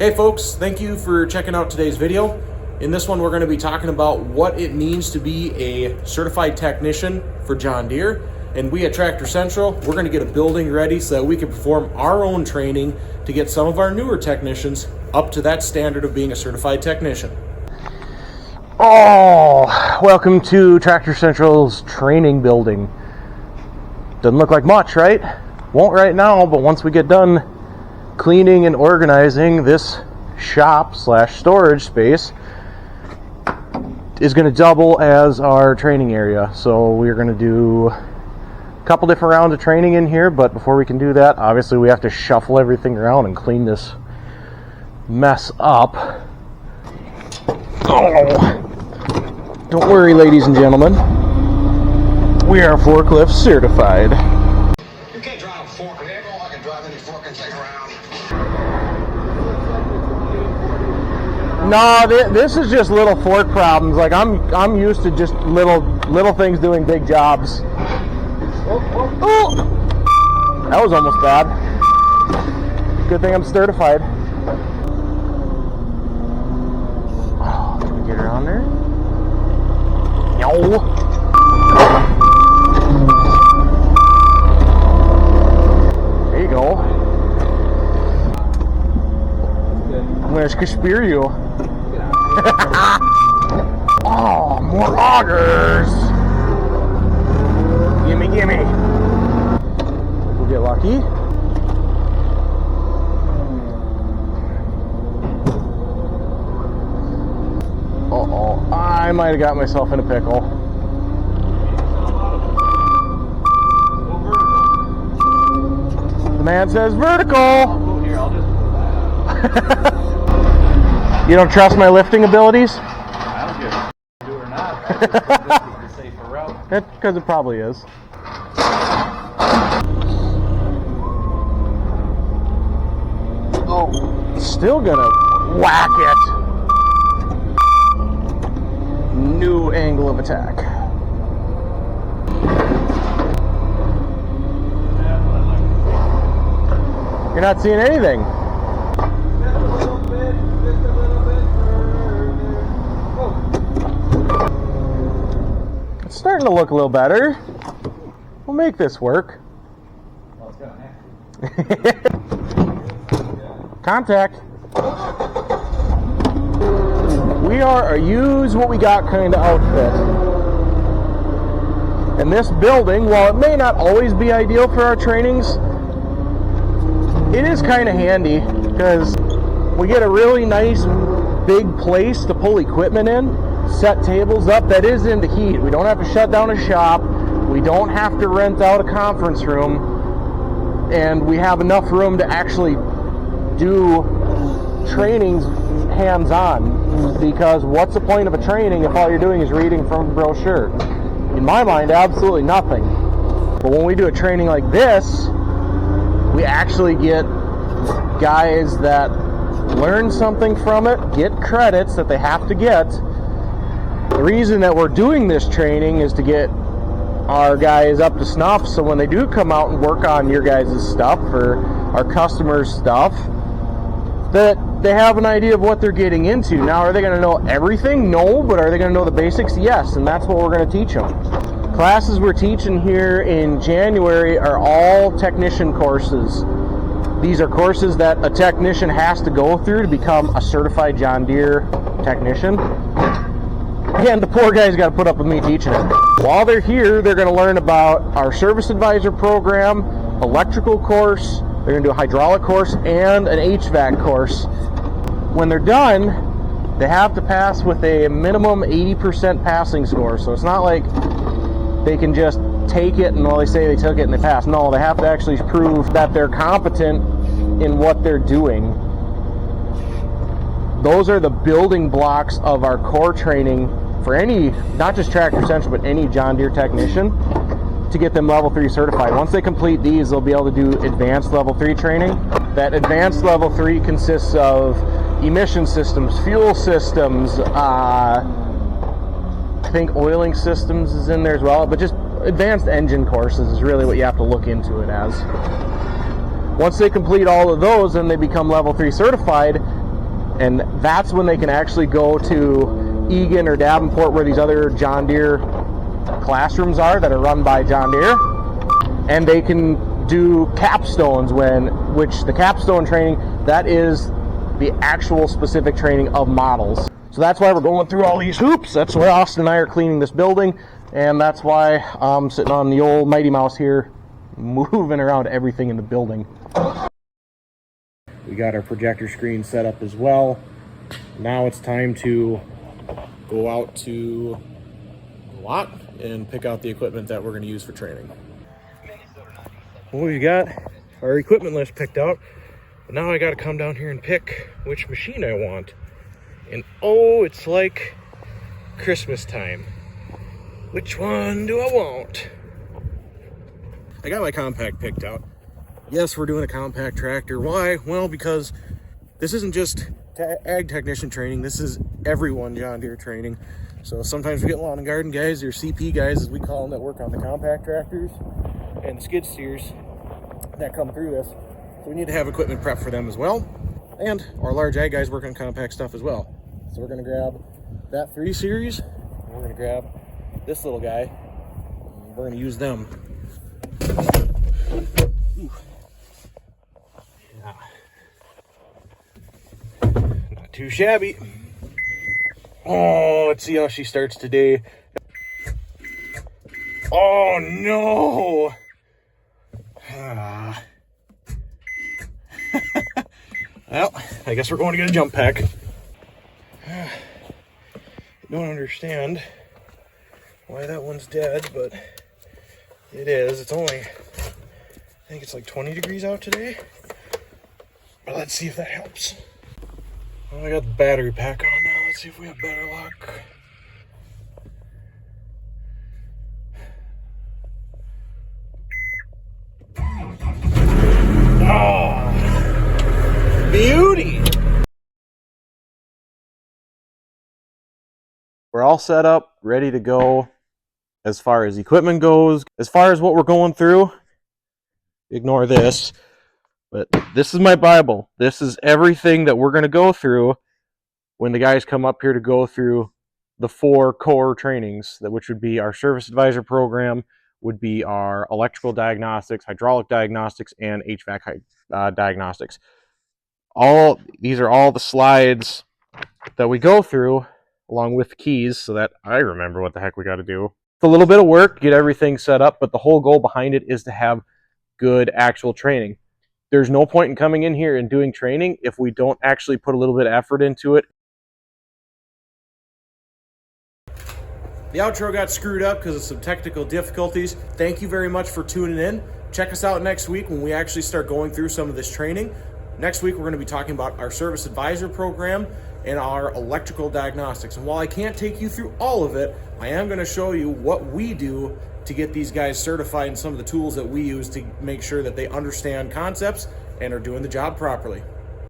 Hey folks, thank you for checking out today's video. In this one, we're going to be talking about what it means to be a certified technician for John Deere. And we at Tractor Central, we're going to get a building ready so that we can perform our own training to get some of our newer technicians up to that standard of being a certified technician. Oh, welcome to Tractor Central's training building. Doesn't look like much, right? Won't right now, but once we get done cleaning and organizing, this shop slash storage space is going to double as our training area. So we're going to do a couple different rounds of training in here, but before we can do that, obviously we have to shuffle everything around and clean this mess up. Oh, don't worry, ladies and gentlemen, we are forklift certified. You can't drive a forklift. I can drive any forklift thing around. No, this is just little fork problems. Like I'm used to just little things doing big jobs. Oh, that was almost bad. Good thing I'm certified. Oh, can we get her on there? No. There you go. I'm gonna spear you. Oh, more augers! Gimme, gimme. We'll get lucky. Uh-oh, I might have got myself in a pickle. The man says vertical! You don't trust my lifting abilities? I don't care if you do it or not. This is the safer route. That's because it probably is. Oh, still gonna whack it. New angle of attack. You're not seeing anything. It's starting to look a little better. We'll make this work. Well, it's gonna have to. Contact. We are a use what we got kind of outfit. And this building, while it may not always be ideal for our trainings, it is kind of handy because we get a really nice big place to pull equipment in, set tables up that is into heat. We don't have to shut down a shop. We don't have to rent out a conference room, and we have enough room to actually do trainings hands-on, because what's the point of a training if all you're doing is reading from a brochure? In my mind, absolutely nothing. But when we do a training like this, we actually get guys that learn something from it, get credits that they have to get. The reason that we're doing this training is to get our guys up to snuff, so when they do come out and work on your guys' stuff or our customers' stuff, that they have an idea of what they're getting into. Now, are they going to know everything? No, but are they going to know the basics? Yes, and that's what we're going to teach them. Classes we're teaching here in January are all technician courses. These are courses that a technician has to go through to become a certified John Deere technician. Again, the poor guy's got to put up with me teaching it. While they're here, they're going to learn about our service advisor program, electrical course, they're going to do a hydraulic course, and an HVAC course. When they're done, they have to pass with a minimum 80% passing score. So it's not like they can just take it and, well, they say they took it and they passed. No, they have to actually prove that they're competent in what they're doing. Those are the building blocks of our core training for any, not just Tractor Central, but any John Deere technician, to get them level 3 certified. Once they complete these, they'll be able to do advanced level 3 training. That advanced level 3 consists of emission systems, fuel systems, I think oiling systems is in there as well, but just advanced engine courses is really what you have to look into it as. Once they complete all of those and they become level 3 certified, And that's when they can actually go to Egan or Davenport, where these other John Deere classrooms are that are run by John Deere, and they can do capstones, which the capstone training, that is the actual specific training of models. So that's why we're going through all these hoops. That's why Austin and I are cleaning this building, and that's why I'm sitting on the old Mighty Mouse here, moving around everything in the building. We got our projector screen set up as well. Now it's time to go out to the lot and pick out the equipment that we're going to use for training. Well, we got our equipment list picked out, but now I got to come down here and pick which machine I want. And oh, it's like Christmas time. Which one do I want? I got my compact picked out. Yes, we're doing a compact tractor. Why? Well, because this isn't just ag technician training. This is everyone John Deere training. So sometimes we get lawn and garden guys, or CP guys as we call them, that work on the compact tractors and the skid steers that come through this. So we need to have equipment prep for them as well. And our large ag guys work on compact stuff as well. So we're gonna grab that 3 Series, and we're gonna grab this little guy, and we're gonna use them. Ooh. Yeah. Not too shabby. Oh, let's see how she starts today. Oh no! Well, I guess we're going to get a jump pack. I don't understand why that one's dead, but it is. It's only, I think it's like 20 degrees out today. But let's see if that helps. Well, I got the battery pack on now. Let's see if we have better luck. Oh, beauty! We're all set up, ready to go as far as equipment goes. As far as what we're going through, ignore this, but this is my Bible. This is everything that we're going to go through when the guys come up here to go through the 4 core trainings, which would be our service advisor program, would be our electrical diagnostics, hydraulic diagnostics, and HVAC diagnostics. These are all the slides that we go through, along with keys, so that I remember what the heck we got to do. It's a little bit of work, get everything set up, but the whole goal behind it is to have good actual training. There's no point in coming in here and doing training if we don't actually put a little bit of effort into it. The outro got screwed up because of some technical difficulties. Thank you very much for tuning in. Check us out next week when we actually start going through some of this training. Next week, we're going to be talking about our service advisor program and our electrical diagnostics. And while I can't take you through all of it, I am going to show you what we do to get these guys certified and some of the tools that we use to make sure that they understand concepts and are doing the job properly.